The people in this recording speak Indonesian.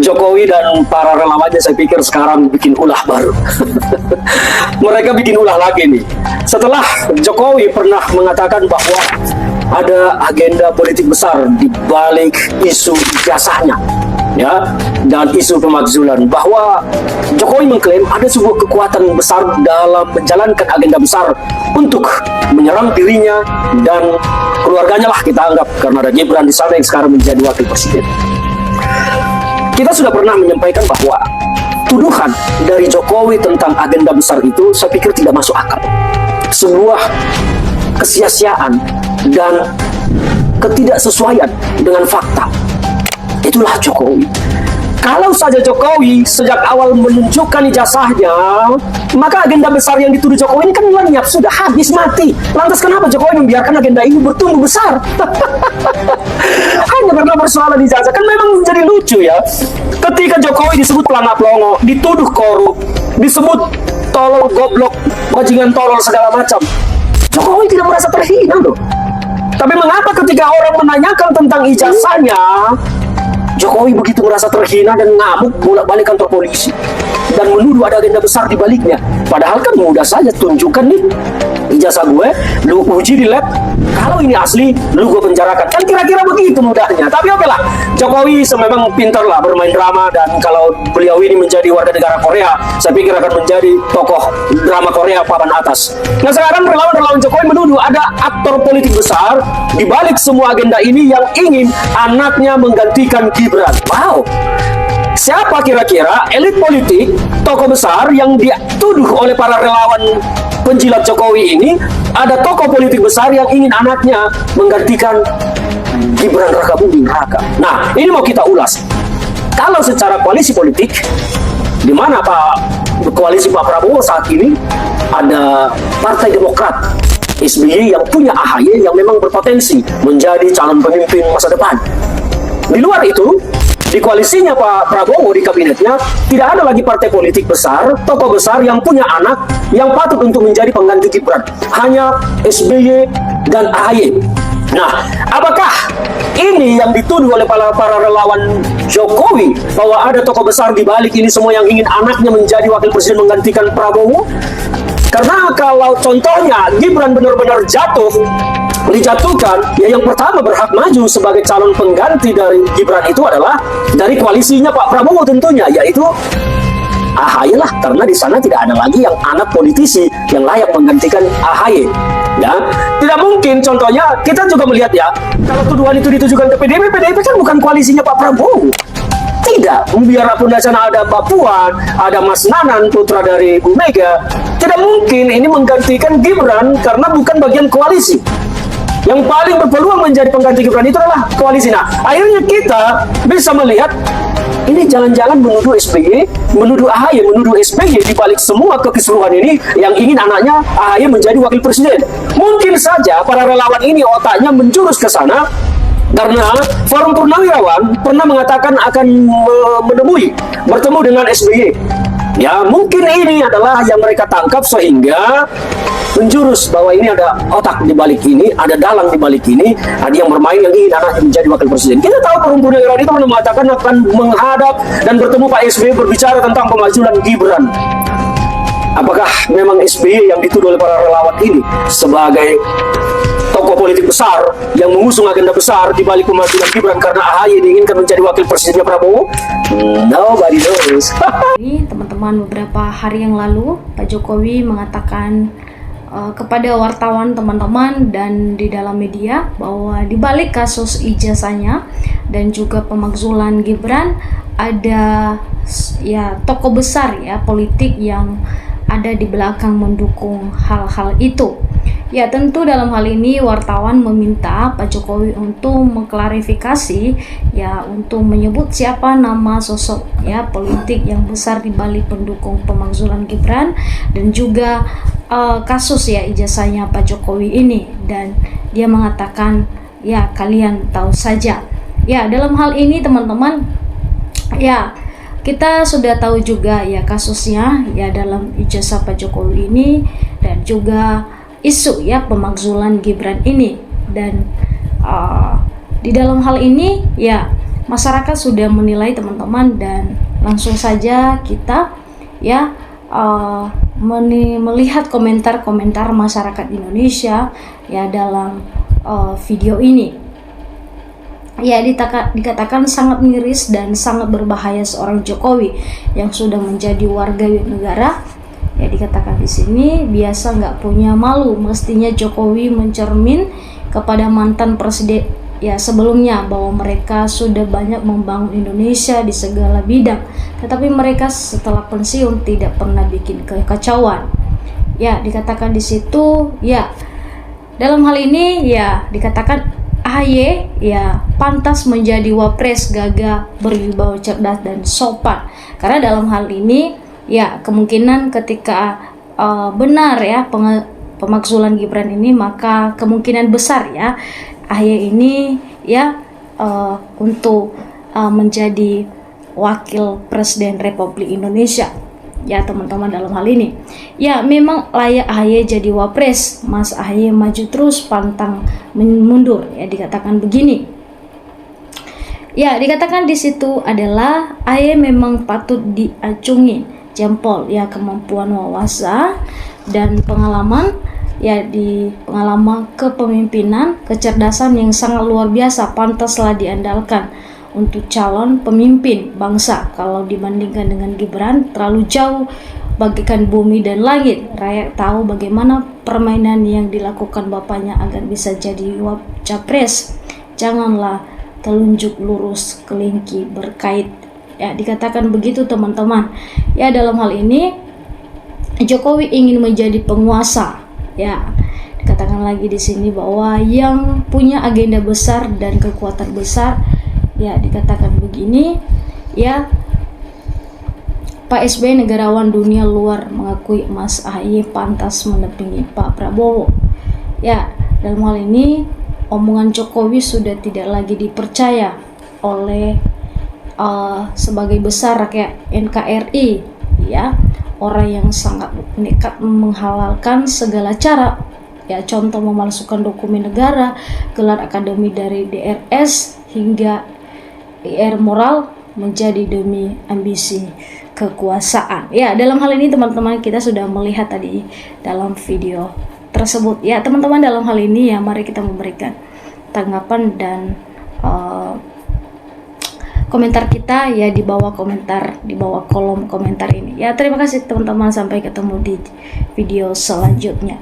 Jokowi dan para relawannya saya pikir sekarang bikin ulah baru. Mereka bikin ulah lagi nih. Setelah Jokowi pernah mengatakan bahwa ada agenda politik besar di balik isu ijazahnya, ya, dan isu pemakzulan, bahwa Jokowi mengklaim ada sebuah kekuatan besar dalam menjalankan agenda besar untuk menyerang dirinya dan keluarganya lah kita anggap, karena ada Gibran di sana yang sekarang menjadi wakil presiden. Kita sudah pernah menyampaikan bahwa tuduhan dari Jokowi tentang agenda besar itu saya pikir tidak masuk akal. Sebuah kesia-siaan dan ketidaksesuaian dengan fakta. Itulah Jokowi. Kalau saja Jokowi sejak awal menunjukkan ijazahnya, maka agenda besar yang dituduh Jokowi ini kan lenyap, sudah habis, mati. Lantas kenapa Jokowi membiarkan agenda ini bertumbuh besar? Hanya karena persoalan ijazah. Kan memang menjadi lucu ya. Ketika Jokowi disebut pelangap-longo, dituduh korup, disebut tolol, goblok, bajingan tolol, segala macam, Jokowi tidak merasa terhina loh. Tapi mengapa ketika orang menanyakan tentang ijazahnya, Jokowi begitu merasa terhina dan ngamuk bolak-balik kantor polisi dan menuduh ada agenda besar di baliknya? Padahal kan mudah saja, tunjukkan nih ijazah gue, lu uji di lab, kalau ini asli lu gue penjarakan, kan kira-kira begitu mudahnya. Tapi oke lah, Jokowi memang pintar lah bermain drama, dan kalau beliau ini menjadi warga negara Korea, saya pikir akan menjadi tokoh drama Korea papan atas. Nah sekarang relawan-relawan Jokowi menuduh ada aktor politik besar di balik semua agenda ini yang ingin anaknya menggantikan Gibran. Wow, siapa kira-kira elit politik, tokoh besar yang dituduh oleh para relawan penjilat Jokowi ini? Ada tokoh politik besar yang ingin anaknya menggantikan Gibran Rakabuming Raka. Nah, ini mau kita ulas. Kalau secara koalisi politik, di mana koalisi Pak Prabowo saat ini, ada Partai Demokrat, SBY yang punya AHY yang memang berpotensi menjadi calon pemimpin masa depan. Di luar itu, di koalisinya Pak Prabowo, di kabinetnya, tidak ada lagi partai politik besar, tokoh besar yang punya anak yang patut untuk menjadi pengganti Gibran. Hanya SBY dan AHY. Nah, apakah ini yang dituduh oleh para relawan Jokowi, bahwa ada tokoh besar di balik ini semua yang ingin anaknya menjadi wakil presiden menggantikan Prabowo? Karena kalau contohnya Gibran benar-benar dijatuhkan, ya yang pertama berhak maju sebagai calon pengganti dari Gibran itu adalah dari koalisinya Pak Prabowo tentunya, yaitu AHY lah, karena di sana tidak ada lagi yang anak politisi yang layak menggantikan AHY. Ya, tidak mungkin. Contohnya kita juga melihat ya, kalau tuduhan itu ditujukan ke PDIP, PDIP kan bukan koalisinya Pak Prabowo. Tidak, biarpun di sana ada Mbak Puan, ada Mas Nanan, putra dari Bu Mega, tidak mungkin ini menggantikan Gibran karena bukan bagian koalisi. Yang paling berpeluang menjadi pengganti Gibran itu adalah koalisi. Nah, akhirnya kita bisa melihat ini jangan-jangan menuduh SBY, menuduh AHY, menuduh SBY di balik semua kekisruhan ini yang ingin anaknya AHY menjadi wakil presiden. Mungkin saja para relawan ini otaknya menjurus ke sana karena Forum Purnawirawan pernah mengatakan akan bertemu dengan SBY. Ya, mungkin ini adalah yang mereka tangkap sehingga menjurus bahwa ini ada otak di balik ini, ada dalang di balik ini, ada yang bermain yang ingin anaknya menjadi wakil presiden. Kita tahu Forum Purnawirawan itu mengatakan akan menghadap dan bertemu Pak SBY berbicara tentang pemakzulan Gibran. Apakah memang SBY yang dituduh oleh para relawan ini sebagai tokoh politik besar yang mengusung agenda besar di balik pemakzulan Gibran karena AHY diinginkan menjadi wakil presidennya Prabowo? Nobody knows. Ini teman-teman, beberapa hari yang lalu Pak Jokowi mengatakan kepada wartawan teman-teman dan di dalam media bahwa di balik kasus ijazahnya dan juga pemakzulan Gibran ada ya tokoh besar ya politik yang ada di belakang mendukung hal-hal itu. Ya, tentu dalam hal ini wartawan meminta Pak Jokowi untuk mengklarifikasi, ya, untuk menyebut siapa nama sosok ya politik yang besar di balik pendukung pemakzulan Gibran dan juga kasus ya ijazahnya Pak Jokowi ini. Dan dia mengatakan ya kalian tahu saja. Ya, dalam hal ini teman-teman, ya kita sudah tahu juga ya kasusnya ya dalam ijazah Pak Jokowi ini dan juga isu ya pemakzulan Gibran ini. Dan di dalam hal ini ya masyarakat sudah menilai teman-teman, dan langsung saja kita ya melihat komentar-komentar masyarakat Indonesia ya dalam video ini. Ya, dikatakan sangat miris dan sangat berbahaya seorang Jokowi yang sudah menjadi warga negara. Ya, dikatakan di sini biasa nggak punya malu. Mestinya Jokowi mencermin kepada mantan presiden ya sebelumnya bahwa mereka sudah banyak membangun Indonesia di segala bidang, tetapi mereka setelah pensiun tidak pernah bikin kekacauan. Ya, dikatakan di situ ya dalam hal ini ya dikatakan AHY ya pantas menjadi wapres, gagah, berwibawa, cerdas dan sopan. Karena dalam hal ini ya kemungkinan ketika benar ya pemakzulan Gibran ini, maka kemungkinan besar ya AHY ini ya untuk menjadi wakil presiden Republik Indonesia. Ya teman-teman, dalam hal ini ya memang layak AHY jadi wapres. Mas AHY maju terus, pantang mundur ya, dikatakan begini. Ya, dikatakan di situ adalah AHY memang patut diacungi jempol ya, kemampuan wawasan dan pengalaman ya, di pengalaman kepemimpinan, kecerdasan yang sangat luar biasa, pantaslah diandalkan untuk calon pemimpin bangsa. Kalau dibandingkan dengan Gibran, terlalu jauh bagaikan bumi dan langit. Rakyat tahu bagaimana permainan yang dilakukan bapaknya agar bisa jadi capres. Janganlah telunjuk lurus kelingki berkait. Ya, dikatakan begitu teman-teman. Ya, dalam hal ini Jokowi ingin menjadi penguasa. Ya, dikatakan lagi di sini bahwa yang punya agenda besar dan kekuatan besar. Ya, dikatakan begini ya, Pak SBY negarawan dunia luar mengakui Mas AHY pantas mendampingi Pak Prabowo. Ya, dalam hal ini omongan Jokowi sudah tidak lagi dipercaya oleh sebagai besar rakyat NKRI ya, orang yang sangat nekat menghalalkan segala cara ya, contoh memalsukan dokumen negara, gelar akademi dari DRS hingga IR moral menjadi demi ambisi kekuasaan. Ya, dalam hal ini teman-teman kita sudah melihat tadi dalam video tersebut. Ya, teman-teman, dalam hal ini ya mari kita memberikan tanggapan dan komentar kita ya di bawah komentar, di bawah kolom komentar ini. Ya, terima kasih teman-teman, sampai ketemu di video selanjutnya.